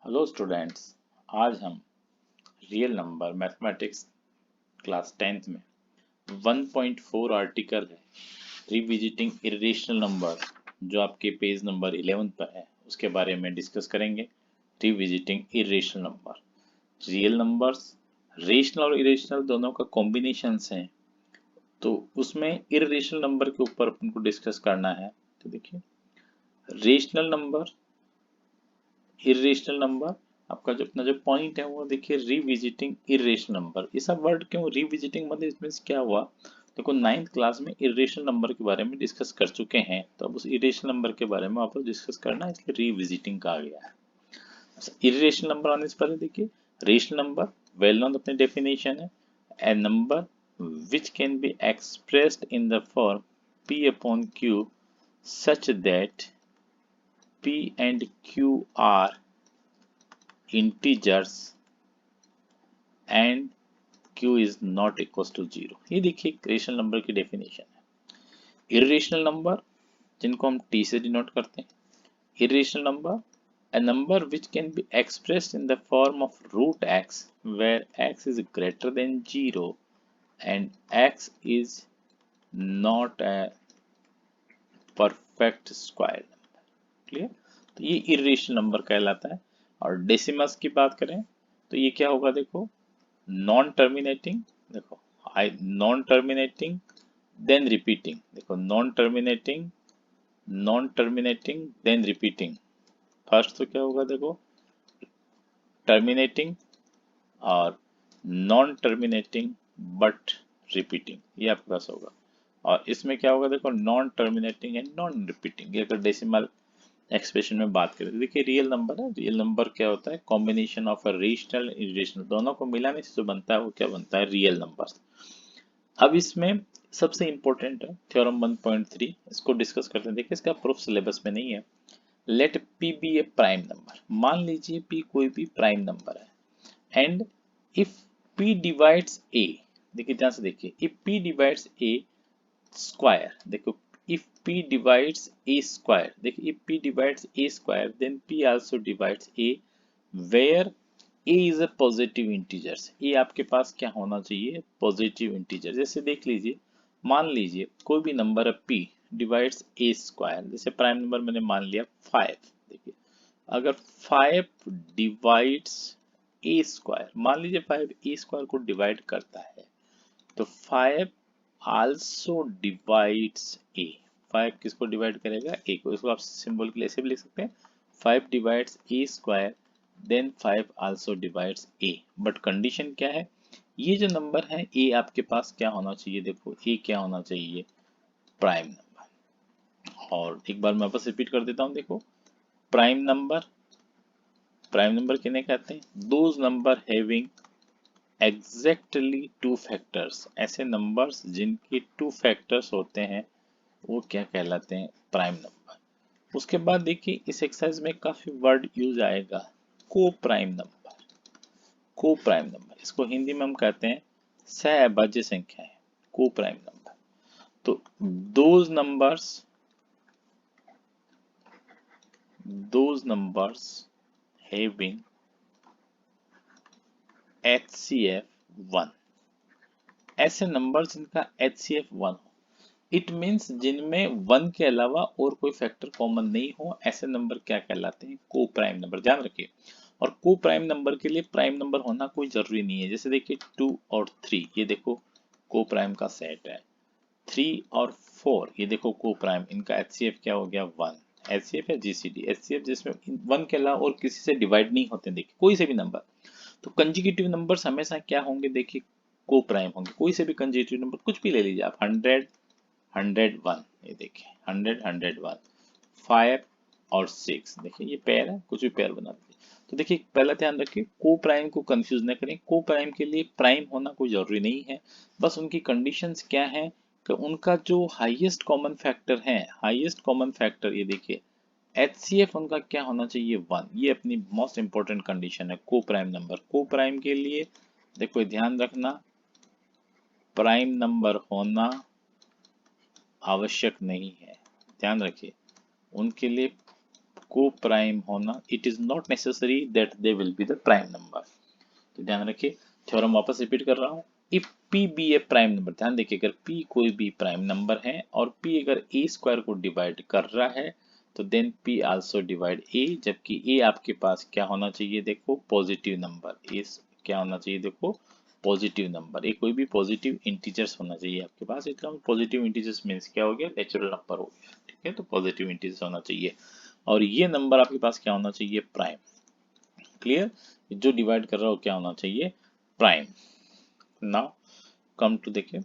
Hello students. आज हम real number mathematics class 10th में 1.4 आर्टिकल है रिविजिटिंग इरेशनल नंबर जो आपके पेज नंबर 11 पर है उसके बारे में डिस्कस करेंगे। Revisiting irrational number, real numbers rational और इरेशनल दोनों का कॉम्बिनेशंस हैं, तो उसमें इरेशनल नंबर के ऊपर अपन को डिस्कस करना है। तो देखिए, रेशनल नंबर, इरेशनल नंबर, आपका जो अपना जो पॉइंट है वो देखिए रिविजिटिंग इरेशनल नंबर। ये सब वर्ड क्यों रिविजिटिंग, मतलब इसमें क्या हुआ, देखो 9th क्लास में इरेशनल नंबर के बारे में डिस्कस कर चुके हैं, तो अब उस इरेशनल नंबर के बारे में वापस डिस्कस करना है, इसलिए रिविजिटिंग कहा गया है। इरेशनल नंबर आने से पहले देखिए, रेशनल नंबर वेल नोन अपनी डेफिनेशन है, ए number which can be expressed in the form p upon q such that p and q are integers and q is not equals to 0। ये देखिए rational number की definition है। Irrational number जिनको हम t से denote करते हैं, irrational number a number which can be expressed in the form of root x where x is greater than 0 and x is not a perfect square number। Clear? तो ये irrational number कहलाता है। और decimals की बात करें तो ये क्या होगा, देखो नॉन टर्मिनेटिंग, देखो I non terminating then repeating, देखो non terminating then repeating. First तो क्या होगा, देखो टर्मिनेटिंग और नॉन टर्मिनेटिंग बट रिपीटिंग, ये आपके पास होगा। और इसमें क्या होगा, देखो non terminating and non repeating. ये अगर डेसिमल एक्सप्रेशन में बात करें तो देखिए रियल नंबर है, रियल नंबर क्या होता है, combination of a rational irrational, दोनों को मिलाने से जो बनता है वो क्या बनता है, रियल नंबर। अब इसमें सबसे इंपॉर्टेंट है थ्योरम 1.3, इसको डिस्कस करते हैं। देखिए इसका प्रूफ सिलेबस में नहीं है। Late p be a prime number, मान लीजिए p कोई भी प्राइम नंबर है and if p divides a, देखिए ध्यान से देखिए, if p divides a square, देखो if p divides a square, देखिए if p divides a square then p also divides a where a is a positive integers। a आपके पास क्या होना चाहिए, पॉजिटिव इंटीजर। जैसे देख लीजिए, मान लीजिए कोई भी नंबर है p डिवाइड्स a स्क्वायर, जैसे प्राइम नंबर मैंने मान लिया 5। देखिए अगर 5 डिवाइड्स a स्क्वायर, मान लीजिए 5 a स्क्वायर को डिवाइड करता है तो 5 आल्सो डिवाइड्स ए। 5 किसको डिवाइड करेगा, ए को। इसको आप सिंबल के लिए ऐसे भी लिख सकते हैं, 5 divides a square then 5 also divides a. But condition क्या है, ये जो नंबर है ए आपके पास क्या होना चाहिए, देखो ए क्या होना चाहिए, प्राइम नंबर। और एक बार मैं वापस रिपीट कर देता हूँ, देखो प्राइम नंबर, प्राइम नंबर किन्हें कहते हैं, those number having exactly two factors, ऐसे नंबर्स जिनके टू फैक्टर्स होते हैं वो क्या कहलाते हैं, प्राइम नंबर। उसके बाद देखिए इस एक्सरसाइज में काफी वर्ड यूज आएगा, को प्राइम नंबर। को प्राइम नंबर, इसको हिंदी में हम कहते हैं सहअभाज्य संख्याएं, को प्राइम नंबर। तो दोज नंबर्स, हैविंग HCF 1, ऐसे नंबर जिनका HCF 1 हो, इट मीन्स जिनमें 1 के अलावा और कोई फैक्टर कॉमन नहीं हो, ऐसे नंबर क्या कहलाते हैं, को प्राइम नंबर। ध्यान रखिए, और को प्राइम नंबर के लिए प्राइम नंबर होना कोई जरूरी नहीं है। जैसे देखिए 2 और 3, ये देखो को प्राइम का सेट है। 3 और 4, ये देखो को प्राइम, इनका HCF क्या हो गया, 1। HCF है GCD, HCF जिसमें 1 के अलावा और किसी से डिवाइड नहीं होते, देखिए कोई से भी नंबर। तो कंजिक्यूटिव नंबर्स हमेशा क्या होंगे, देखिए को प्राइम होंगे। कोई से भी कंजिक्यूटिव नंबर कुछ भी ले लीजिए आप, 100 101, ये देखिए 100 101, 5 और 6, देखिए ये पेयर है, कुछ भी पेयर बना दीजिए। तो देखिए पहला ध्यान रखिए, को प्राइम को कंफ्यूज न करें। को प्राइम के लिए प्राइम होना कोई जरूरी नहीं है, बस उनकी कंडीशंस क्या है कि उनका जो हाईएस्ट कॉमन फैक्टर है, हाईएस्ट कॉमन फैक्टर ये देखिए HCF उनका क्या होना चाहिए, 1। ये अपनी मोस्ट इंपॉर्टेंट कंडीशन है को प्राइम नंबर। को प्राइम के लिए देखो ध्यान रखना, प्राइम नंबर होना आवश्यक नहीं है, ध्यान रखिए। उनके लिए को प्राइम होना, it is not necessary that they will be the prime number. तो ध्यान रखिए, थ्योरम वापस रिपीट कर रहा हूं। If p be a prime number, ध्यान देखिए, अगर p कोई भी प्राइम नंबर है और p अगर a स्क्वायर को डिवाइड कर रहा है तो then p also divide a, जबकि a आपके पास क्या होना चाहिए, देखो पॉजिटिव नंबर, इस क्या होना चाहिए, देखो पॉजिटिव नंबर, ये कोई भी पॉजिटिव इंटीजर्स होना चाहिए आपके पास। इसका पॉजिटिव इंटीजर्स मीन्स क्या हो गया, नेचुरल नंबर हो गया, ठीक है। तो पॉजिटिव इंटीजर्स होना चाहिए और ये नंबर आपके पास क्या होना चाहिए, प्राइम। क्लियर, जो डिवाइड कर रहा हो क्या होना चाहिए, प्राइम। नाउ कम टू, देखिए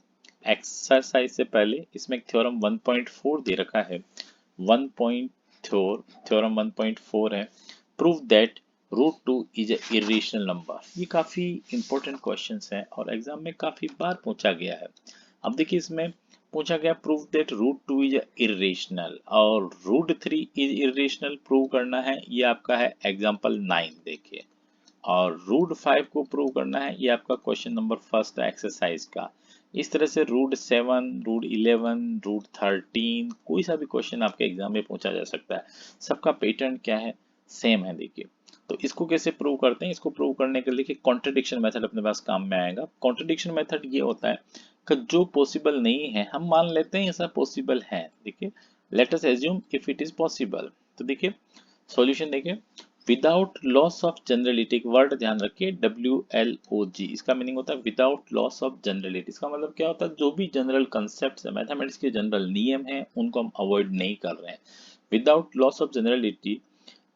एक्सरसाइज से पहले इसमें एक थ्योरम 1.4 दे रखा है। 1.4 थ्योरम 1.4 है, prove that root 2 is a irrational number. ये काफी इंपॉर्टेंट क्वेश्चंस हैं और एग्जाम में काफी बार पूछा गया है। अब देखिए, इसमें पूछा गया prove that root 2 is irrational और रूट 3 इज इरेशनल प्रूव करना है। ये आपका है एग्जाम्पल 9, देखिए। और रूट 5 को प्रूव करना है, ये आपका क्वेश्चन नंबर फर्स्ट है एक्सरसाइज का। इस तरह से रूट 7, रूट 11, रूट 13, कोई सा भी क्वेश्चन आपके एग्जाम में पूछा जा सकता है। सबका पैटर्न क्या है, सेम है, देखिए। तो इसको कैसे प्रूव करते हैं, इसको प्रूव करने के लिए कॉन्ट्रडिक्शन मेथड अपने पास काम में आएगा। कॉन्ट्रडिक्शन मेथड ये होता है कि जो पॉसिबल नहीं है हम मान लेते हैं ऐसा पॉसिबल है, देखिए। Late us assume if it is possible. तो देखिए सॉल्यूशन देखिए, विदाउट लॉस ऑफ जनरलिटी, एक वर्ड ध्यान रखिए, WLOG, इसका मीनिंग होता है विदाउट लॉस ऑफ जनरलिटी। इसका मतलब क्या होता है, जो भी जनरल कंसेप्ट है, मैथमेटिक्स के जनरल नियम हैं, उनको हम अवॉइड नहीं कर रहे हैं। Without loss of generality,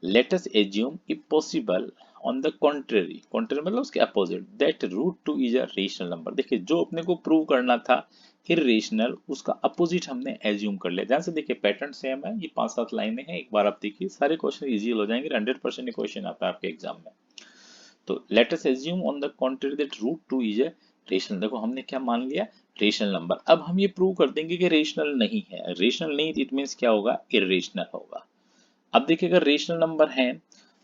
let us assume if possible on the contrary, contrary मतलब उसके opposite, that root 2 is a rational number. देखिए जो अपने को प्रूव करना था इरेशनल, उसका अपोजिट हमने एज्यूम कर लिया। ध्यान से देखिए, पैटर्न सेम है, ये 5-7 लाइनें हैं, एक बार आप देखिए, सारे क्वेश्चन इजी हो जाएंगे। 100% ये क्वेश्चन आता है आपके एग्जाम में। तो let us assume on the contrary that root 2 is a rational. देखो हमने क्या मान लिया, रेशनल नंबर। अब हम ये प्रूव कर देंगे कि रेशनल नहीं है। रेशनल नहीं, इट मीन्स क्या होगा, इरेशनल होगा। अब देखिए, अगर रेशनल नंबर है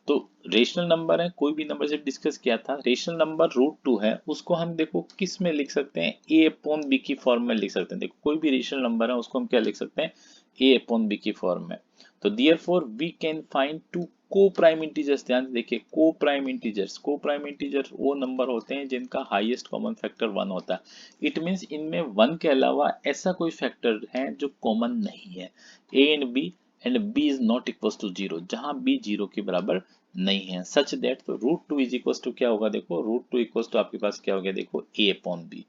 तो रेशनल नंबर है, कोई भी नंबर से डिस्कस किया था, रेशनल नंबर रूट 2 है, उसको हम देखो किस में लिख सकते हैं, a अपॉन b की फॉर्म में लिख सकते हैं। देखो कोई भी रेशनल नंबर है उसको हम क्या लिख सकते हैं, a अपॉन b की फॉर्म में। तो therefore we can find two coprime integers. ध्यान से देखिए, coprime integers, coprime integers वो नंबर होते हैं जिनका हाईएस्ट कॉमन फैक्टर 1 होता है। इट मींस इनमें 1 के अलावा ऐसा कोई फैक्टर है जो कॉमन नहीं है, a and b and b is not equal to 0, जहां b 0 के बराबर नहीं है, सच दैट। तो रूट 2 इज इक्वल टू क्या होगा, देखो रूट 2 इक्वल टू आपके पास क्या हो गया, देखो a अपॉन b।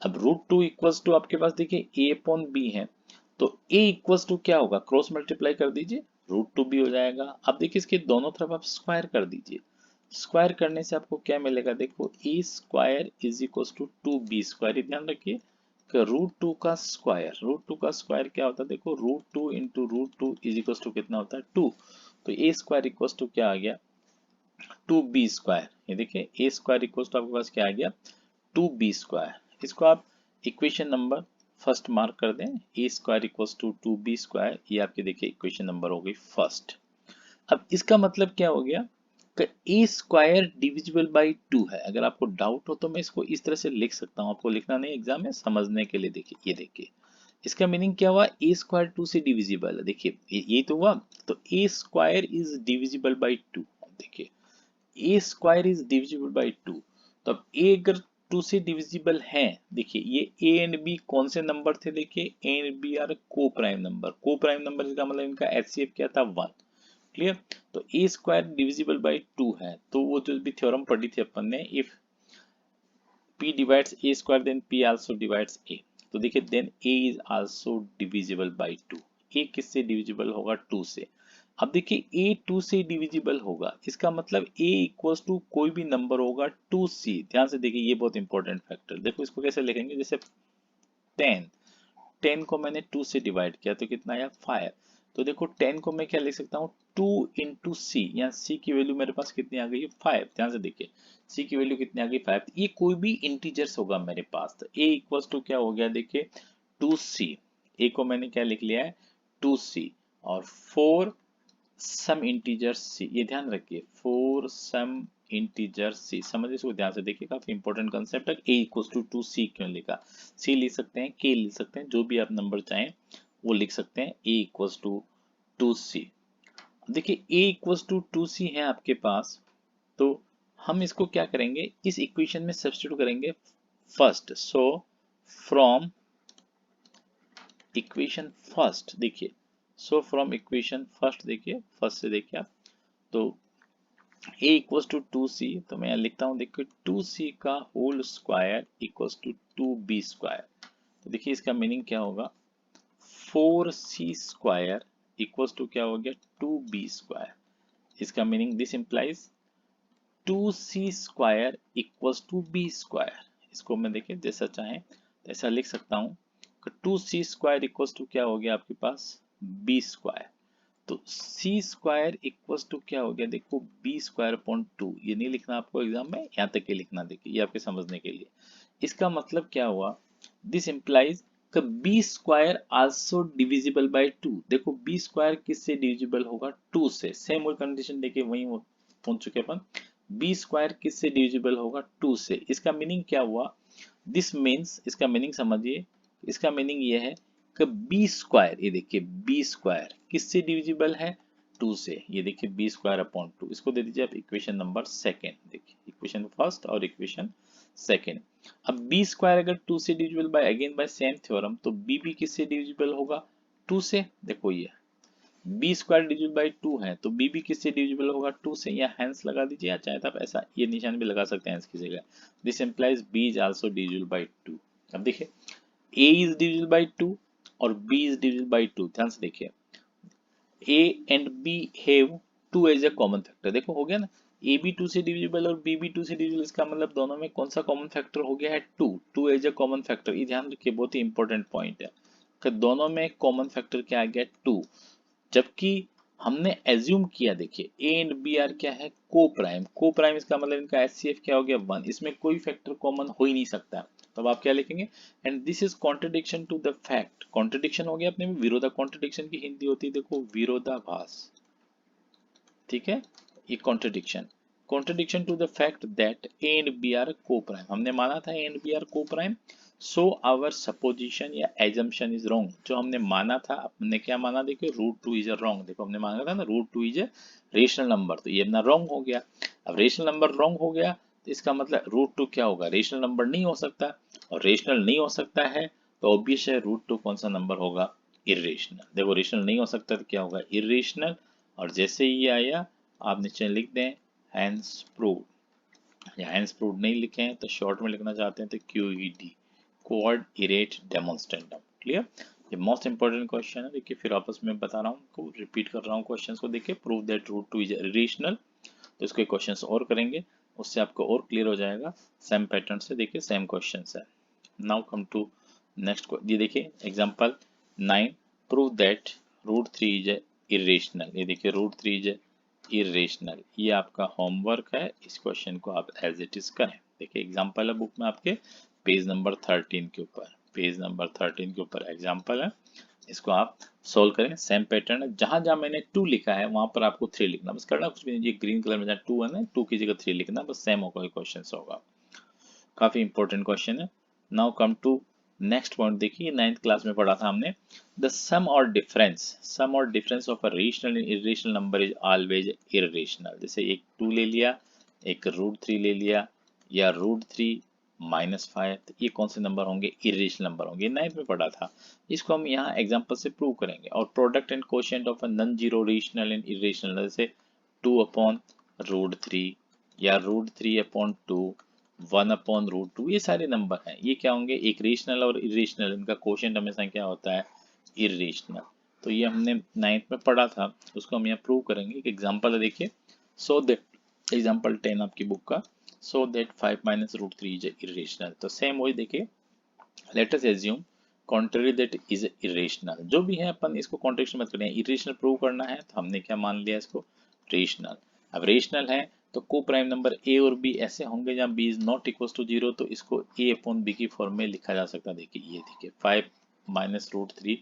अब रूट 2 इक्वल टू आपके पास देखिए a अपॉन b है, तो a इक्वल टू क्या होगा, क्रॉस मल्टीप्लाई कर दीजिए, रूट 2 भी हो जाएगा। अब देखिए इसके दोनों तरफ आप स्क्वायर कर दीजिए, स्क्वायर करने से आपको क्या मिलेगा, देखो a square is equal to 2b square. ध्यान रखिए रूट 2 का स्क्वायर, रूट 2 का स्क्वायर क्या होता है, देखो root 2 into root 2 is equal to कितना होता है, 2। तो a स्क्वायर इक्वल टू क्या आ गया, 2b स्क्वायर। ये देखिए a स्क्वायर इक्वल टू आपके पास क्या आ गया, 2b स्क्वायर। इसको आप इक्वेशन नंबर फर्स्ट मार्क कर दें, a square equal to 2b square, ये आपकी देखिए इक्वेशन नंबर हो गई फर्स्ट। अब इसका मतलब क्या हो गया कि ए स्क्वायर डिविजिबल बाई 2 है। अगर आपको डाउट हो तो मैं इसको इस तरह से लिख सकता हूँ, आपको लिखना नहीं एग्जाम में, समझने के लिए। देखिए ये देखिए, इसका मीनिंग क्या हुआ, ए स्क्वायर 2 से डिविजिबल है। देखिए ये तो हुआ, तो ए स्क्वायर इज डिविजिबल बाई 2। देखिए ए स्क्वायर इज डिविजिबल बाई 2, तो अब ए अगर 2 से डिविजिबल है, देखिए ये ए एंड बी कौन से नंबर थे, देखिए ए एंड बी आर को प्राइम नंबर। को प्राइम नंबर का मतलब इनका एचसीएफ क्या था, 1। क्लियर, तो ए स्क्वायर डिविजिबल बाई 2 है, तो वो जो भी थ्योरम पढ़ी थी अपन ने, if p divides a square then p also divides a। तो देखिए then a is also divisible by 2। a किससे डिविजिबल होगा, 2 से। अब देखिए a 2 से डिविजिबल होगा, इसका मतलब a इक्वल्स टू कोई भी नंबर होगा 2c। ध्यान से देखिए, ये बहुत इंपॉर्टेंट फैक्टर। देखो इसको कैसे लिखेंगे, जैसे 10, 10 को मैंने 2 से डिवाइड किया तो कितना आया, 5। तो देखो 10 को मैं क्या लिख सकता हूँ, 2 इंटू सी, यहाँ सी की वैल्यू मेरे पास कितनी आ गई है, 5। ध्यान से देखिए सी की वैल्यू कितनी आ गई, 5। ये कोई भी इंटीजर्स होगा मेरे पास, तो a इक्वल्स टू क्या हो गया, देखिए 2c। a को मैंने क्या लिख लिया है, 2c, और 4 सम इंटीजर c। ये ध्यान रखिए 4 सम इंटीजर c, समझिए इसको ध्यान से देखिए, काफी इंपॉर्टेंट कंसेप्ट है। a इक्वल्स टू 2c क्यों लिखा, c लिख सकते हैं, k लिख सकते हैं, जो भी आप नंबर चाहें वो लिख सकते हैं, a इक्वल्स टू 2c। देखिए a इक्वल्स टू 2c है आपके पास, तो हम इसको क्या करेंगे, इस इक्वेशन में सब्स्टिट्यूट करेंगे first. So from equation first देखिए, सो फ्रॉम इक्वेशन फर्स्ट देखिए, फर्स्ट से देखिए आप, तो a इक्वल्स टू 2c, तो मैं यहाँ लिखता हूँ देखिए 2c का whole square equals to 2b square. तो देखिए इसका मीनिंग क्या होगा, 4c स्क्वायर इक्वल्स टू क्या हो गया 2b स्क्वायर। इसका meaning this implies 2c square equals to b square. इसको मैं देखिए जैसा चाहें तो ऐसा लिख सकता हूँ कि 2c स्क्वायर इक्वल्स टू क्या हो गया आपके पास b स्क्वायर। तो c स्क्वायर इक्वल्स टू क्या हो गया, देखो b स्क्वायर अपॉन 2। ये नहीं लिखना आपको एग्जाम में, यहाँ तक के लिखना, देखिए ये आपके समझने के लिए। इसका मतलब क्या हुआ, दिस इंप्लाइज कि b square also divisible by 2। देखो b स्क्वायर किससे डिविजिबल होगा, 2 से। सेम और कंडीशन देखिए वही पहुंच चुके अपन, b स्क्वायर किससे डिविजिबल होगा, 2 से। इसका मीनिंग क्या हुआ, दिस मीन्स, इसका मीनिंग समझिए, इसका मीनिंग ये है कि बी स्क्वायर, ये देखिए बी स्क्वायर किससे डिविजिबल है, 2 से। ये देखिए बी स्क्वायर अपॉन 2, इसको दे दीजिए आप इक्वेशन नंबर सेकेंड। देखिए इक्वेशन फर्स्ट और इक्वेशन सेकेंड। अब बी स्क्वायर अगर 2 से divisible by, again by same theorem, तो बी भी किससे डिविजिबल होगा, 2 से। देखो ये बी स्क्वायर डिविजिबल बाई 2 है, तो बी भी किससे डिविजिबल होगा, 2 से। या हैंस लगा दीजिए, या चाहे तो आप ऐसा ये निशान भी लगा सकते हैं हैंस की जगह। This implies b is also divisible by 2। अब देखिए a इज डिविजिबल बाई 2 और b इज डिविजिबल बाई 2। ध्यान से देखिए a and b have 2 as a common factor. देखो हो गया ना, a भी 2 से डिविजिबल और b भी 2 से डिविजिबल। इसका मतलब दोनों में कौन सा कॉमन फैक्टर हो गया है, 2 एज अ कॉमन फैक्टर। ये ध्यान रखिए, बहुत ही इंपॉर्टेंट पॉइंट है कि दोनों में कॉमन फैक्टर क्या आ गया, 2। जबकि हमने एज्यूम किया, देखिए ए एंड बी आर क्या है, को प्राइम। को प्राइम इसका मतलब इनका एचसीएफ क्या हो गया, 1। इसमें कोई फैक्टर कॉमन हो ही नहीं सकता। तब आप क्या लिखेंगे, and this is contradiction to the fact. Contradiction हो गया अपने में विरोधा, कॉन्ट्रडिक्शन की हिंदी होती है देखो विरोधाभास, ठीक है। ये contradiction, contradiction to the fact that a and b are coprime. हमने माना था a and b are coprime, so our supposition या एजम्पशन इज रॉन्ग। जो हमने माना था, हमने क्या माना, देखिए √2 इज अ रॉन्ग। देखो हमने माना था ना √2 इज अ रेशनल नंबर, तो ये अपना रॉन्ग हो गया। अब रेशनल नंबर रॉन्ग हो गया, तो इसका मतलब √2 क्या होगा, रेशनल नंबर नहीं हो सकता। और रेशनल नहीं हो सकता है तो ऑब्वियस है √2 कौन सा नंबर होगा, इरेशनल। देखो रेशनल नहीं हो सकता तो क्या होगा, इरेशनल। और जैसे ही ये आया आप नीचे लिख दें हैंस प्रूव्ड। या हैंस प्रूव्ड नहीं लिखे हैं तो शॉर्ट में लिखना चाहते हैं तो QED, कोऑर्ड इरेट डेमोन्स्ट्रेंडम। क्लियर। ये मोस्ट इंपॉर्टेंट क्वेश्चन है, देखिए फिर आपस में बता रहा हूँ, को रिपीट कर रहा हूँ क्वेश्चंस को। देखिए प्रूव दैट √2 इज इरेशनल, तो इसके क्वेश्चंस और करेंगे, उससे आपको और क्लियर हो जाएगा। सेम पैटर्न से देखिए सेम क्वेश्चंस है। Now come to next. ये देखिए example 9, prove that √3 is irrational. ये देखिए √3 इज इरेशनल। ये आपका होमवर्क है, इस क्वेश्चन को आप एज इट इज करें। देखिए एग्जांपल है बुक में आपके पेज नंबर 13 के ऊपर, पेज नंबर 13 के ऊपर एग्जांपल है, इसको आप सोल्व करें। सेम पैटर्न है, जहां जहां मैंने 2 लिखा है वहां पर आपको 3 लिखना, बस करना कुछ भी नहीं। ये ग्रीन कलर में जहाँ 2 है ना, 2 की जगह 3 लिखना, बस सेम होगा क्वेश्चन होगा। काफी इंपॉर्टेंट क्वेश्चन है। Now come to next point. देखिए 9th क्लास में पढ़ा था हमने, द सम और डिफरेंस, सम और difference of a rational and irrational number is always irrational. जैसे एक 2 ले लिया, एक √3 ले लिया, या √3 -5, तो ये कौन से नंबर होंगे, इरेशनल नंबर होंगे। 9th में पढ़ा था, इसको हम यहाँ एग्जांपल से प्रूव करेंगे। और product and quotient of a non zero rational and irrational, जैसे 2/√3 या √3/2, 1/√2, ये सारे नंबर हैं, ये क्या होंगे, एक रेशनल और इरेशनल। इनका कोशेंट हमेशा क्या होता है, इरेशनल। तो ये हमने 9th में पढ़ा था, उसको हम यहाँ प्रूव करेंगे। एक एग्जांपल है देखिए, सो दैट एग्जांपल 10 आपकी बुक का, सो दैट 5 - √3 इज इरेशनल। तो सेम वही देखिए, late us assume contrary that is irrational. जो भी है अपन इसको कॉन्ट्रडिक्शन मत करें, इरेशनल प्रूव करना है तो हमने क्या मान लिया इसको, रेशनल। अब रेशनल है तो को प्राइम नंबर ए और बी ऐसे होंगे जहां b is not equal to 0, तो इसको a/b की फॉर्म में लिखा जा सकता है। देखिए ये देखिए 5 - √3,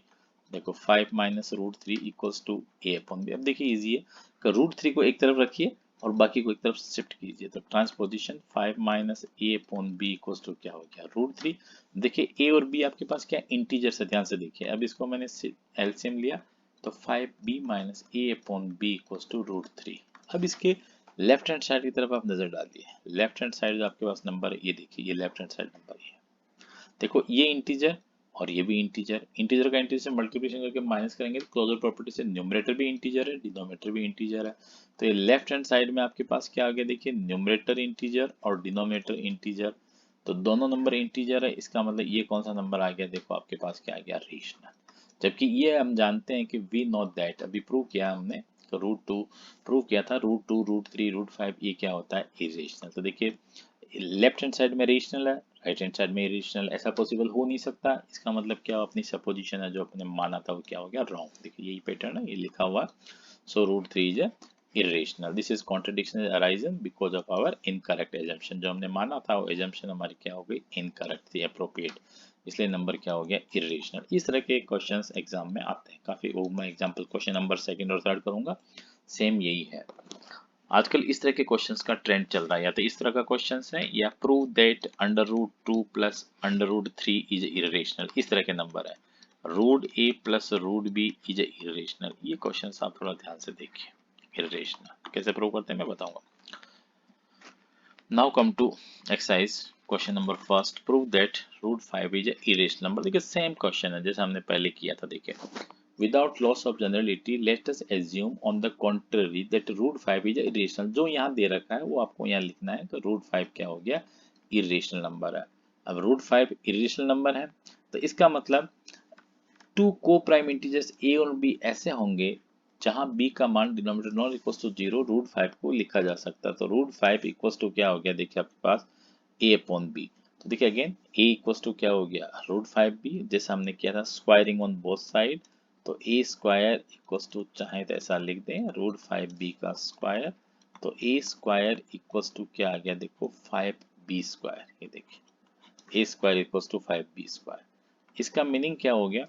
देखो 5 - √3 इक्वल्स टू a/b। अब देखिए इजी है कि √3 को एक तरफ रखिए और बाकी को एक तरफ शिफ्ट कीजिए, तो ट्रांसपोजिशन 5 - a/b इक्वल्स टू क्या हो गया, √3। देखिए ए और बी आपके पास क्या इंटीजर है, ध्यान से देखिए। अब इसको मैंने एलसीएम लिया, तो 5b minus a upon b equals to √3। अब इसके लेफ्ट हैंड साइड की तरफ आप नजर डालिए, लेफ्ट हैंड साइड जो आपके पास नंबर है ये देखिए, ये लेफ्ट हैंड साइड नंबर है, देखो ये इंटीजर और ये भी इंटीजर, इंटीजर का इंटीजर से मल्टीप्लिकेशन करके माइनस करेंगे तो क्लोजर प्रॉपर्टी से न्यूमरेटर भी इंटीजर है, डिनोमिनेटर भी इंटीजर है। तो ये लेफ्ट हैंड साइड में आपके पास क्या आ गया, देखिए न्यूमरेटर इंटीजर और डिनोमिनेटर इंटीजर, तो दोनों नंबर इंटीजर है, इसका मतलब ये कौन सा नंबर आ गया, देखो आपके पास क्या आ गया, रेशनल। जबकि ये हम जानते हैं कि वी नो दैट, अभी प्रूव किया हमने, तो √2 प्रूव किया था, √2 √3 √5 ये क्या होता है, इरेशनल। तो देखिए लेफ्ट हैंड साइड में रेशनल है, राइट हैंड साइड में इरेशनल, ऐसा पॉसिबल हो नहीं सकता। इसका मतलब क्या, अपनी सपोजिशन है जो अपने माना था वो क्या हो गया, रॉन्ग। देखिए यही पैटर्न है, ये लिखा हुआ, सो √3 is irrational. This is contradiction is arisen because of our incorrect assumption. जो हमने माना था वो assumption हमारी क्या हो गई, incorrect थी, appropriate, इसलिए नंबर क्या हो गया, irrational। इस तरह के क्वेश्चंस एग्जाम में आते हैं काफी। वो मैं एग्जांपल क्वेश्चन नंबर सेकंड और थर्ड करूंगा, सेम यही है। आजकल इस तरह के क्वेश्चंस का ट्रेंड चल रहा है, या तो इस तरह का क्वेश्चंस है, या prove that √2 plus √3 is irrational, इस तरह के नंबर है, √a plus √b is irrational. ये क्वेश्चंस आप थोड़ा ध्यान से देखिए, इरेशनल कैसे प्रूव करते हैं मैं बताऊंगा। Now come to exercise question number first, prove that √5 is irrational number. देखिए सेम क्वेश्चन है जैसे हमने पहले किया था। देखिए without loss of generality let us assume on the contrary that √5 is a irrational। जो यहाँ दे रखा है वो आपको यहाँ लिखना है, तो √5 क्या हो गया, irrational नंबर है। अब √5 irrational नंबर है तो इसका मतलब to coprime integers a और b ऐसे होंगे जहां b का मान डिनोमिनेटर नॉट इक्वल टू 0, √5 को लिखा जा सकता है। तो √5 इक्वल टू क्या हो गया, देखिए आपके पास a अपॉन b। तो देखिए अगेन a इक्वल टू क्या हो गया, √5b, जैसा हमने किया था स्क्वायरिंग ऑन बोथ साइड, तो a स्क्वायर इक्वल टू, चाहे तो ऐसा लिख दें √5b का स्क्वायर, तो a स्क्वायर इक्वल टू क्या आ गया, देखो 5b स्क्वायर। ये देखिए a square equal to 5b square. इसका मीनिंग क्या हो गया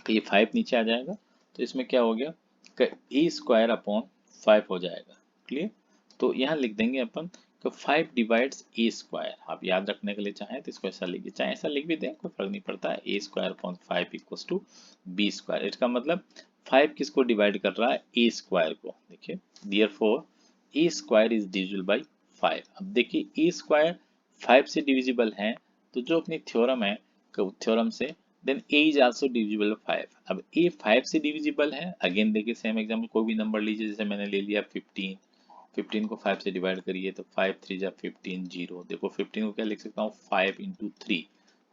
कि ये 5 नीचे आ जाएगा, तो इसमें क्या हो गया कि ए स्क्वायर अपॉन 5 हो जाएगा। क्लियर, तो यहाँ लिख देंगे अपन कि 5 डिवाइड्स ए स्क्वायर। आप याद रखने के लिए चाहें तो इसको ऐसा लिखिए, चाहे ऐसा लिख भी दें कोई फर्क नहीं पड़ता है, A square upon 5 equals to B square. इसका मतलब 5 किसको डिवाइड कर रहा है, ए स्क्वायर को। देखिए therefore A square is divisible by 5। अब देखिए ए स्क्वायर 5 से डिविजिबल है, तो जो अपनी थ्योरम है, थ्योरम से then a is also divisible by 5। अब a 5 से डिविजिबल है, अगेन देखिए सेम एग्जांपल कोई भी नंबर लीजिए, जैसे मैंने ले लिया 15, 15 को 5 से डिवाइड करिए तो 5 3 जा 15 0। देखो 15 को क्या लिख सकता हूँ, 5 इंटू 3,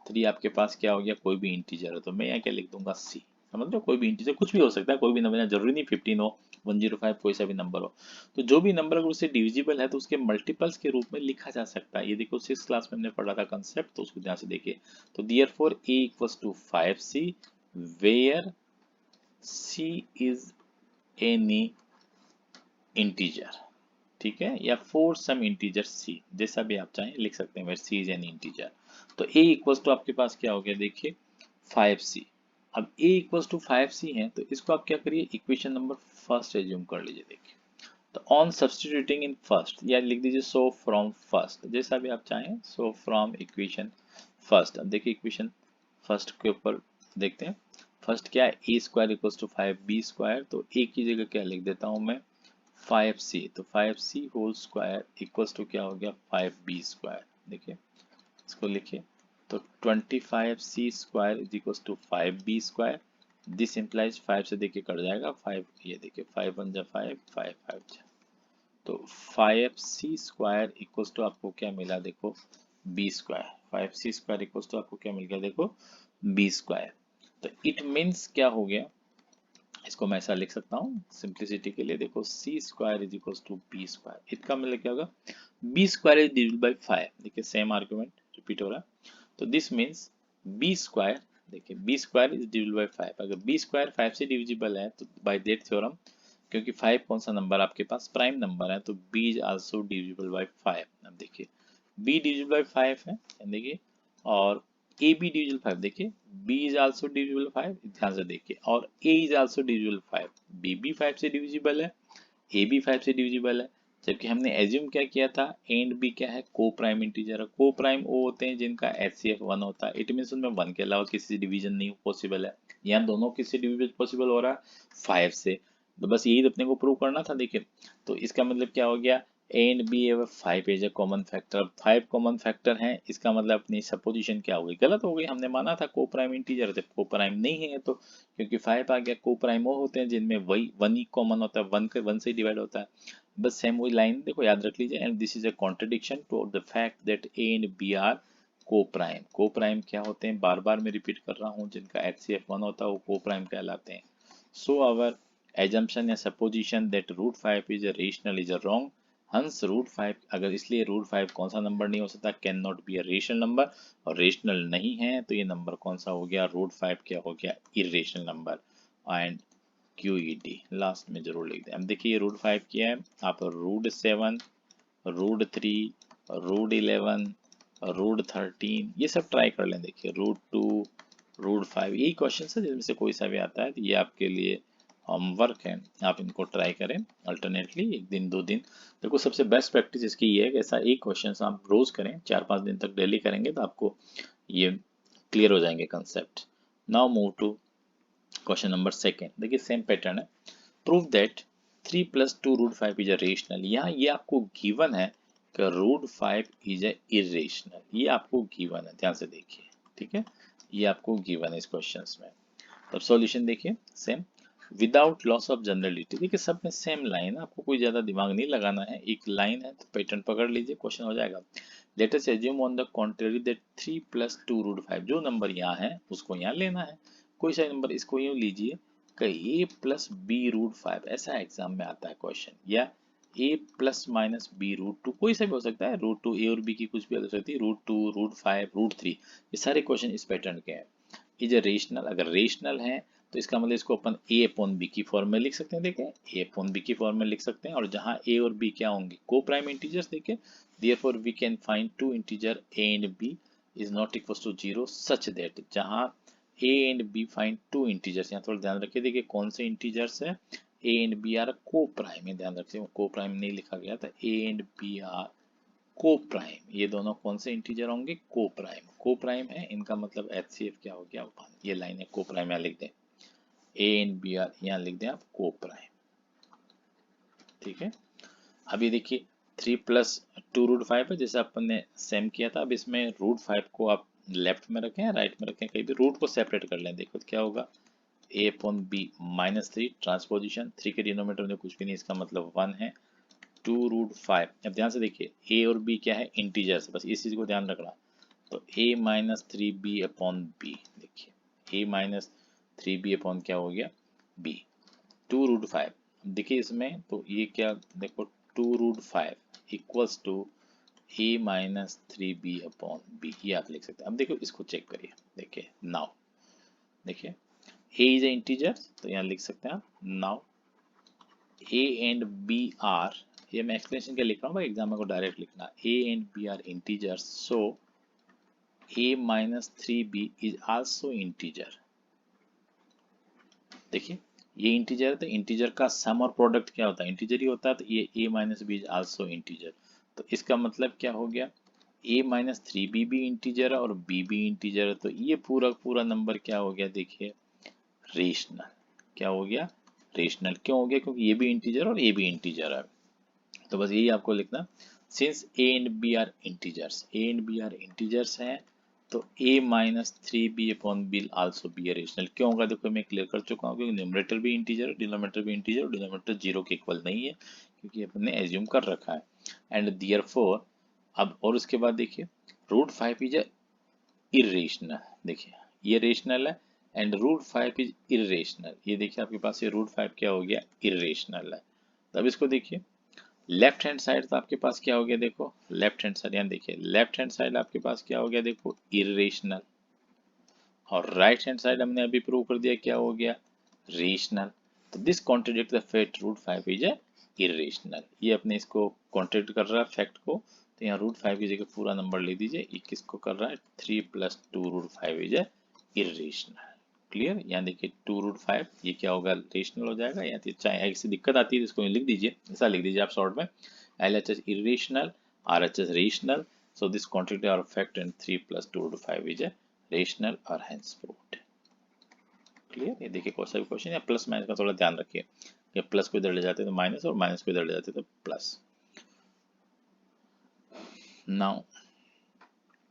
3 आपके पास क्या हो गया, कोई भी इंटीजर है, तो मैं यहाँ क्या लिख दूंगा c। समझ लो, कोई भी इंटीजर कुछ भी हो सकता है, कोई भी नंबर, जरूरी नहीं 15 हो, 105 कोई सा भी नंबर हो। तो जो भी नंबर अगर उससे डिविजिबल है तो उसके मल्टीपल्स के रूप में लिखा जा सकता है। ये देखो 6th क्लास में हमने पढ़ा था कंसेप्ट, तो उसको ध्यान से देखिए। तो therefore a equals to 5c where c is any integer, ठीक है, या for some integer c, जैसा भी आप चाहें लिख सकते हैं, where c is any integer। तो a equals to आपके पास क्या हो गया, देखिए 5c। अब a equals to 5c है तो इसको आप क्या करिए, इक्वेशन नंबर फर्स्ट एज्यूम कर लीजिए। देखिए तो ऑन सब्सटीट्यूटिंग इन फर्स्ट, या लिख दीजिए सो फ्रॉम फर्स्ट, जैसा भी आप चाहें, सो फ्रॉम इक्वेशन फर्स्ट। अब देखिए इक्वेशन फर्स्ट के ऊपर देखते हैं, फर्स्ट क्या है, A square equals to 5b square, तो ए की जगह क्या लिख देता हूं मैं 5c, तो 5c whole square equals to क्या हो गया 5b स्क्वायर। देखिए इसको लिखिए, तो 25c square is equals to 5b square. This implies 5 से देखिए कट जाएगा 5, ये देखिए 5 1 जा 5, 5 5 जा, तो 5c स्क्वायर इक्वल्स टू आपको क्या मिला, देखो b square. 5c square equals to आपको क्या मिल गया, देखो b स्क्वायर। तो इट मीन्स क्या हो गया, इसको मैं ऐसा लिख सकता हूँ सिंप्लिसिटी के लिए, देखो c square is equals to b square. इसका मतलब क्या होगा, b square is divided by 5। देखिए सेम आर्गुमेंट रिपीट हो रहा है, तो दिस मीन्स b स्क्वायर, देखिए b square is divided by 5। अगर b स्क्वायर 5 से डिविजिबल है तो बाय दैट थ्योरम, क्योंकि 5 कौन सा नंबर आपके पास, प्राइम नंबर है, तो b is also divisible by 5। अब देखिए b डिविजिबल बाय 5 है, देखिए, और a b डिविजिबल 5, देखिए b इज आल्सो डिविजिबल 5, ध्यान से देखिए, और a is also divisible 5, b भी 5 से डिविजिबल है, a भी 5 से डिविजिबल है। जबकि हमने एज्यूम क्या किया था, a एंड b क्या है, को प्राइम इंटीजर है। को प्राइम वो होते हैं जिनका HCF 1 होता है, इट मीन्स उनमें 1 के अलावा किसी से डिवीजन नहीं पॉसिबल है। यहाँ दोनों किससे डिविजन पॉसिबल हो रहा है, 5 से। तो बस यही अपने को प्रूव करना था। देखिए तो इसका मतलब क्या हो गया, a and b have 5 as a common factor. 5 common factor हैं, इसका मतलब अपनी सपोजिशन क्या हो गई, गलत हो गई। हमने माना था को प्राइम इंटीजर थे, को प्राइम नहीं है तो, क्योंकि 5 आ गया। को प्राइम वो होते हैं जिनमें वही 1 ही कॉमन होता है, 1 से डिवाइड होता है। बस सेम वही लाइन देखो याद रख लीजिए। And this is a contradiction to the fact that a and b are coprime. Coprime क्या होते हैं, बार बार मैं रिपीट कर रहा हूँ, जिनका HCF 1 होता है वो को प्राइम कहलाते हैं। सो आवर assumption या supposition that root 5 is a rational is a wrong। हंस रूट 5, अगर इसलिए रूट 5 कौन सा नंबर नहीं हो सकता, can not be a rational number, और रेशनल नहीं है तो ये नंबर कौन सा हो गया, रूट 5 क्या हो गया, irrational number. And QED last में जरूर लिख दें। अब देखिए ये रूट 5 क्या है, आप रूट 7, रूट 3, रूट 11, रूट 13 ये सब ट्राई कर लें। देखिए रूट 2, रूट 5 यही क्वेश्चन है, जिनमें से कोई सा भी आता है तो ये आपके लिए होमवर्क है, आप इनको ट्राई करें अल्टरनेटली 1 दिन 2 दिन। देखो सबसे बेस्ट प्रैक्टिस इसकी ये है कि ऐसा एक क्वेश्चन आप रोज करें, 4-5 दिन तक डेली करेंगे तो आपको ये क्लियर हो जाएंगे concept. Now move to question number 2। देखिए सेम पैटर्न है। Prove that 3 + 2 root 5 is a rational. यहाँ ये आपको गिवन है कि रूट 5 इज अ इरेशनल, ये आपको गिवन है, ध्यान से देखिए। ठीक है, ये आपको गिवन है इस क्वेश्चन में। तब सॉल्यूशन देखिए same, without loss of generality. देखिए सब में सेम लाइन है, आपको कोई ज्यादा दिमाग नहीं लगाना है, एक लाइन है तो पैटर्न पकड़ लीजिए, क्वेश्चन हो जाएगा। Let us assume on the contrary that 3 + 2 root 5, जो नंबर यहाँ है उसको यहाँ लेना है। कोई सा नंबर इसको यूं लीजिए कि a + b रूट 5, ऐसा एग्जाम में आता है क्वेश्चन, या a ± b रूट 2, कोई सा भी हो सकता है, रूट 2 a और b की कुछ भी हो सकती है, रूट 2, रूट 5, रूट 3, ये सारे क्वेश्चन इस पैटर्न के हैं। इज अ रेशनल, अगर रेशनल है तो इसका मतलब इसको अपन a/b की फॉर्म में लिख सकते हैं। देखिए a/b की फॉर्म में लिख सकते हैं, और जहां a और b क्या होंगे, को प्राइम इंटीजर्स। देखिए therefore we can find two integer a and b is not equal to 0 such that, जहां a and b find two integers, यहाँ थोड़ा ध्यान रखिए। देखिए कौन से इंटीजर्स है, a एंड b आर को प्राइम है, ध्यान रखिए को प्राइम नहीं लिखा गया था, a एंड b आर को प्राइम, ये दोनों कौन से इंटीजर होंगे, को प्राइम। को प्राइम है, इनका मतलब HCF क्या हो गया 1, ये लाइन है को प्राइम, यहाँ लिख दें A एंड B आर, यहाँ लिख दें आप को प्राइम। ठीक है, अभी देखिए 3 + 2 रूट 5 है, जैसे अपन ने सेम किया था। अब इसमें रूट 5 को आप लेफ्ट में रखें या राइट में रखें, कहीं भी रूट को सेपरेट कर लें। देखो तो क्या होगा, a/b -3 ट्रांसपोजिशन, 3 के डिनोमिनेटर में कुछ भी नहीं, इसका मतलब 1 है, 2 रूट 5। अब ध्यान से देखिए a और b क्या है, इंटीजर्स, बस इस चीज को ध्यान रखना। तो a -3b/b, देखिए a -3b/ क्या हो गया, b, 2 रूट 5। देखिए इसमें तो ये क्या, देखो 2 root 5 equals to a -3b/b, ये आप लिख सकते हैं। अब देखो इसको चेक करिए, देखिए नाउ देखिए a इज ए इंटीजर, तो यहाँ लिख सकते हैं आप। Now a and b are, ये मैं एक्सप्लेनेशन के लिख रहा हूँ भाई, एग्जाम में को डायरेक्ट लिखना, a and b are integers, so a -3b is also integer. देखिए ये इंटीजर है तो इंटीजर का सम और प्रोडक्ट क्या होता है, इंटीजर ही होता है, तो ये a - b is also integer. तो इसका मतलब क्या हो गया, a -3b भी इंटीजर है और b भी इंटीजर है, तो ये पूरा पूरा नंबर क्या हो गया, देखिए रेशनल। क्या हो गया, रेशनल। क्यों हो गया, क्योंकि ये भी इंटीजर और a भी इंटीजर है। तो बस यही आपको लिखना, since a and b are integers, a and b are integers हैं, तो a -3b/b also be a rational. क्यों होगा, देखो मैं क्लियर कर चुका हूँ, क्योंकि न्यूमरेटर भी इंटीजर है, डिनोमिनेटर भी इंटीजर, और डिनोमिनेटर 0 के इक्वल नहीं है, क्योंकि अपन ने एज्यूम कर रखा है। एंड देयरफॉर, अब और उसके बाद देखिए रूट 5 इज इरेशनल, देखिए ये रेशनल है, एंड रूट 5 इज इरेशनल, ये देखिए आपके पास ये रूट 5 क्या हो गया, इरेशनल है। तब इसको देखिए लेफ्ट हैंड साइड, तो आपके पास क्या हो गया, देखो लेफ्ट हैंड साइड, यहाँ देखिए लेफ्ट हैंड साइड आपके पास क्या हो गया, देखो इरेशनल, और राइट हैंड साइड हमने अभी प्रूव कर दिया क्या हो गया, रेशनल। तो this contradict the fact root 5 is irrational, ये अपने इसको कॉन्ट्रडिक्ट कर रहा है फैक्ट को। तो यहाँ रूट 5 की जगह पूरा नंबर ले दीजिए, ये किसको कर रहा है, 3 + 2 रूट 5 इज इरेशनल। क्लियर, यहाँ देखिए 2 रूट 5 ये क्या होगा, रेशनल हो जाएगा। या तो चाहे ऐसी दिक्कत आती है तो इसको लिख दीजिए, ऐसा लिख दीजिए आप शॉर्ट में, LHS irrational, RHS rational, so this quantity or fact and 3 + 2 root 5 is a rational or hence proved। Clear? ये देखिए कौन सा भी क्वेश्चन या प्लस माइनस का थोड़ा ध्यान रखिए कि प्लस को इधर ले जाते तो माइनस और माइनस को इधर ले जाते तो प्लस। नाउ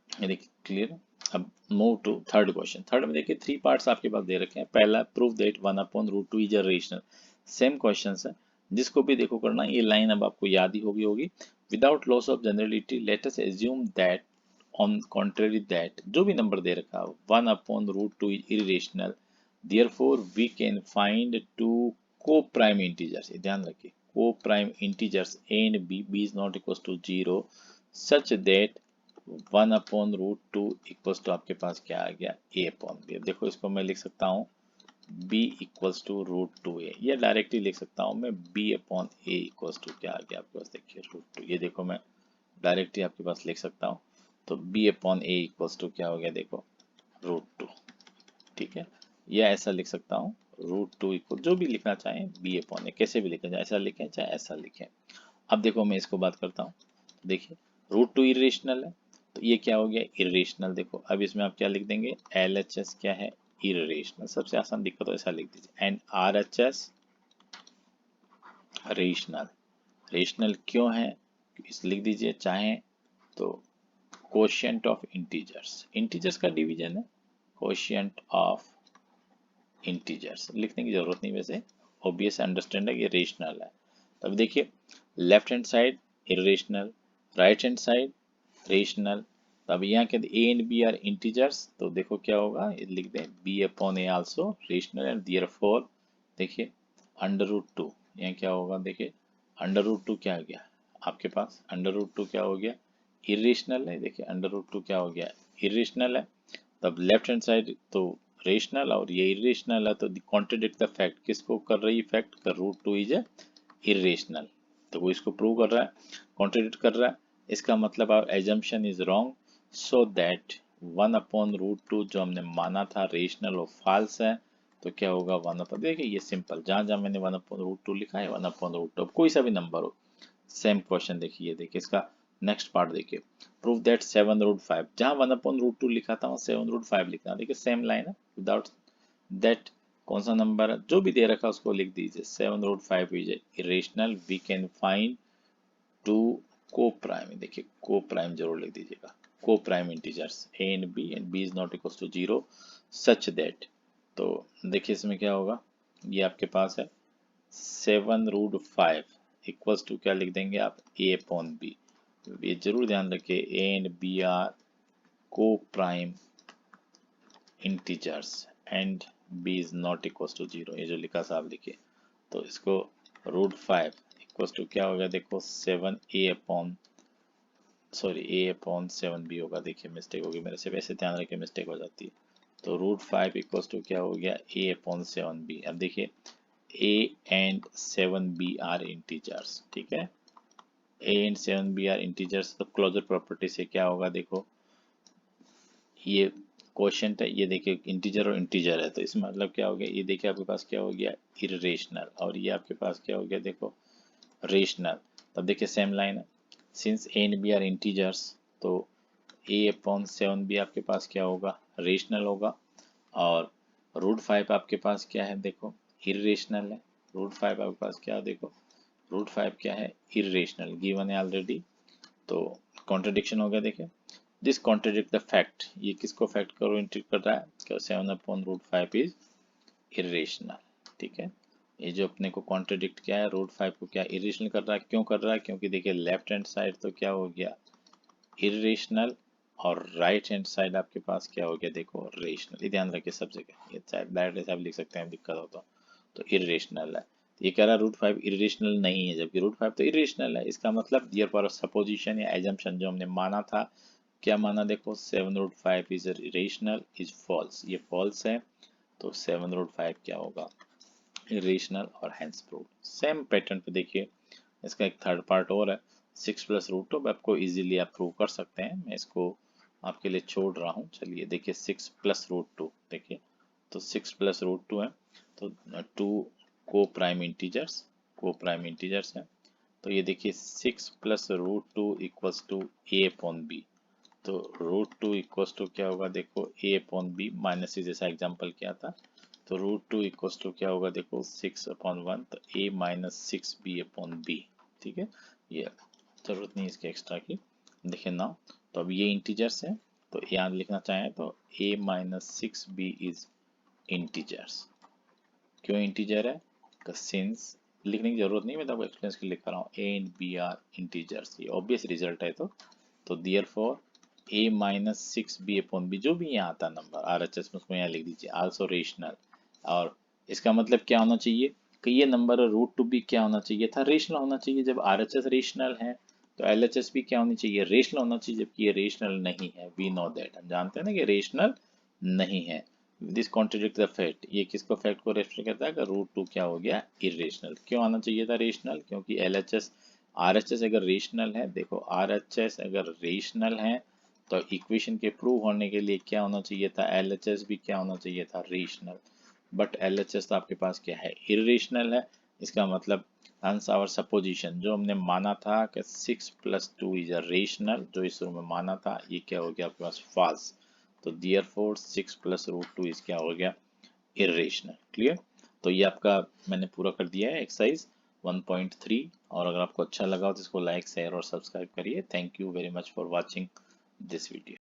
ये देखिए क्लियर। अब move to third question. Third में देखिए 3 पार्ट्स आपके पास दे रखे हैं। पहला prove that 1/√2 is a rational. Same question है, जिसको भी देखो करना, ये लाइन अब आपको याद ही होगी। Without loss of generality let us assume that on contrary that, जो भी नंबर दे रखा है 1/√2 is irrational, therefore we can find two coprime integers. ध्यान रखिए, coprime integers a and b, b is not equal to 0 such that 1/√2 equals to आपके पास क्या आ गया, a अपॉन बी। देखो इसको मैं लिख सकता हूँ b इक्वल्स टू √2a, या डायरेक्टली लिख सकता हूँ मैं b upon a equals to क्या आ गया आपके पास, देखिए √2। ये देखो मैं डायरेक्टली आपके पास लिख सकता हूँ, तो b upon a equals to क्या हो गया, देखो √2। ठीक है, या ऐसा लिख सकता हूँ √2 इक्वल, जो भी लिखना चाहें b अपॉन a, कैसे भी लिखें, चाहे ऐसा लिखें चाहे ऐसा लिखें। अब देखो मैं इसको बात करता हूँ, देखिए √2 इरेशनल है, तो ये क्या हो गया, इरेशनल। देखो अब इसमें आप क्या लिख देंगे, LHS क्या है, इरेशनल। सबसे आसान दिक्कत तो ऐसा लिख दीजिए, एंड RHS रेशनल। रेशनल क्यों है, इस लिख दीजिए, चाहे तो कोशिएंट ऑफ इंटीजर्स, इंटीजर्स का डिवीजन है, कोशिएंट ऑफ इंटीजर्स लिखने की जरूरत नहीं, वैसे ऑब्वियस अंडरस्टैंड है, ये रेशनल है। तब देखिए left hand side irrational, right hand side rational. अब यहाँ के a and b are integers, तो देखो क्या होगा, ये लिख दें b upon a also rational and therefore देखिए √2, यहाँ क्या होगा, देखिए √2 क्या आ गया आपके पास, √2 क्या हो गया, इरेशनल है। देखिए √2 क्या हो गया, इरेशनल है। तब लेफ्ट हैंड साइड तो रेशनल और ये इरेशनल है, तो कॉन्ट्रडिक्ट द फैक्ट, किसको कर रही है फैक्ट का, √2 इज ए इरेशनल, तो वो इसको प्रूव कर रहा है, कॉन्ट्रडिक्ट कर रहा है। इसका मतलब our assumption is wrong, so that 1/√2 जो हमने माना था रेशनल और फॉल्स है, तो क्या होगा 1/, देखिए ये सिंपल, जहां जहां मैंने 1/√2 लिखा है 1/√2, कोई सा भी नंबर हो। सेम क्वेश्चन देखिए, देखिए इसका नेक्स्ट पार्ट देखिए, प्रूव दैट 7√5, जहां 1/√2 लिखा था वहां 7√5 लिखना। देखिए सेम लाइन है, विदाउट दैट कौन सा नंबर है, जो भी दे रखा है उसको लिख दीजिए, 7√5 is irrational, we can find two coprime. देखिए को प्राइम जरूर लिख दीजिएगा, coprime integers a and b is not equal to 0 such that, तो देखिए इसमें क्या होगा, ये आपके पास है 7√5 इक्वल्स टू क्या लिख देंगे आप, ए अपॉन बी। ये जरूर ध्यान रखिए a and b are coprime integers and b is not equal to 0, ये जो लिखा साहब लिखिए, तो इसको √5 इक्वल्स टू क्या होगा, देखो 7a upon, sorry a upon 7b होगा। देखिए मिस्टेक होगी मेरे से, वैसे ध्यान रखिए मिस्टेक हो जाती है। तो √5 इक्वल्स टू क्या हो गया, a अपॉन 7b। अब देखिए a and 7b are integers, ठीक है, a and 7b are integers, तो क्लोजर प्रॉपर्टी से क्या होगा, देखो ये क्वोशिएंट है, ये देखिए इंटीजर और इंटीजर है, तो इसमें मतलब क्या हो गया, ये देखिए आपके पास क्या हो गया, इरेशनल, और ये आपके पास क्या हो गया, देखो रेशनल। तब देखिए सेम लाइन है, since a and b are integers, तो a अपॉन 7b आपके पास क्या होगा, रेशनल होगा, और √5 आपके पास क्या है, देखो इरेशनल है। √5 आपके पास क्या है, देखो √5 क्या है, इरेशनल, गिवन है ऑलरेडी, तो कॉन्ट्रडिक्शन हो गया। देखिए दिस कॉन्ट्रडिक्ट द फैक्ट, ये किसको फैक्ट को इंट्रीट कर रहा है, क्या 7/√5 इज इरेशनल। ठीक है, ये जो अपने को कॉन्ट्रडिक्ट किया है, √5 को क्या इरेशनल कर रहा है, क्यों कर रहा है, क्योंकि देखिए लेफ्ट हैंड साइड तो क्या हो गया इरेशनल, और राइट हैंड साइड आपके पास क्या हो गया, देखो रेशनल। ये ध्यान रखिए सब जगह, ये चाहे डायरेक्ट ऐसा भी लिख सकते हैं दिक्कत हो तो इरेशनल है। तो ये कह रहा है √5 इरेशनल नहीं है, जबकि √5 तो इरेशनल है। इसका मतलब दियर पर सपोजिशन या एजम्पशन जो हमने माना था, क्या माना, देखो 7/5 इज इरेशनल इज फॉल्स, ये फॉल्स है, तो 7/5 क्या होगा, इरेशनल और हैंस प्रूव। सेम पैटर्न पे देखिए इसका एक थर्ड पार्ट और है, 6+√2, आपको इजीली आप प्रूव कर सकते हैं, मैं इसको आपके लिए छोड़ रहा हूँ। चलिए देखिए 6+√2, देखिए तो 6+√2 है, तो 2 coprime integers, coprime integers है, तो ये देखिए 6+√2 equals to a upon b, तो √2 इक्वल्स टू क्या होगा, देखो a अपॉन बी माइनस से, जैसा एग्जाम्पल किया था, तो √2 इक्वल्स टू क्या होगा देखो 6/1, तो a माइनस 6b/b। ठीक है, ये जरूरत नहीं इसके एक्स्ट्रा की। देखिए ना, तो अब ये इंटीजर्स है, तो यहाँ लिखना चाहें तो a minus 6b is integers. क्यों इंटीजर है? सिंस लिखने की जरूरत नहीं, मैं तो आपको एक्सपीरियंस के लिए लिख रहा हूँ, a and b are integers, ये ऑब्वियस रिजल्ट है। तो देयरफॉर a माइनस 6b/b, जो भी यहाँ आता नंबर RHS में उसको यहाँ लिख दीजिए, आल्सो रेशनल। और इसका मतलब क्या होना चाहिए कि ये नंबर √2b क्या होना चाहिए था? रेशनल होना चाहिए। जब RHS रेशनल है तो LHS भी क्या होनी चाहिए? रेशनल होना चाहिए, जबकि ये रेशनल नहीं है। वी नो दैट, हम जानते हैं ना कि रेशनल नहीं है। दिस कॉन्ट्रडिक्ट द फैक्ट, ये किसको फैक्ट को रेफर करता है कि √2 क्या हो गया? इरेशनल। क्यों आना चाहिए था रेशनल? क्योंकि LHS RHS अगर रेशनल है, देखो RHS अगर रेशनल है तो इक्वेशन के प्रूव होने के लिए क्या होना चाहिए था? LHS भी क्या होना चाहिए था? रेशनल। बट LHS तो आपके पास क्या है? इरेशनल है। इसका मतलब हंस आवर सपोजिशन, जो हमने माना था कि 6 + 2 इज अ रेशनल, जो इस रूम में माना था, ये क्या हो गया आपके पास? फॉल्स। तो देयरफॉर 6 + √2 इज क्या हो गया? इरेशनल। क्लियर? तो ये आपका मैंने पूरा कर दिया है एक्सरसाइज 1.3। और अगर आपको अच्छा लगा हो तो इसको लाइक, शेयर और सब्सक्राइब करिए। Thank you very much for watching this video.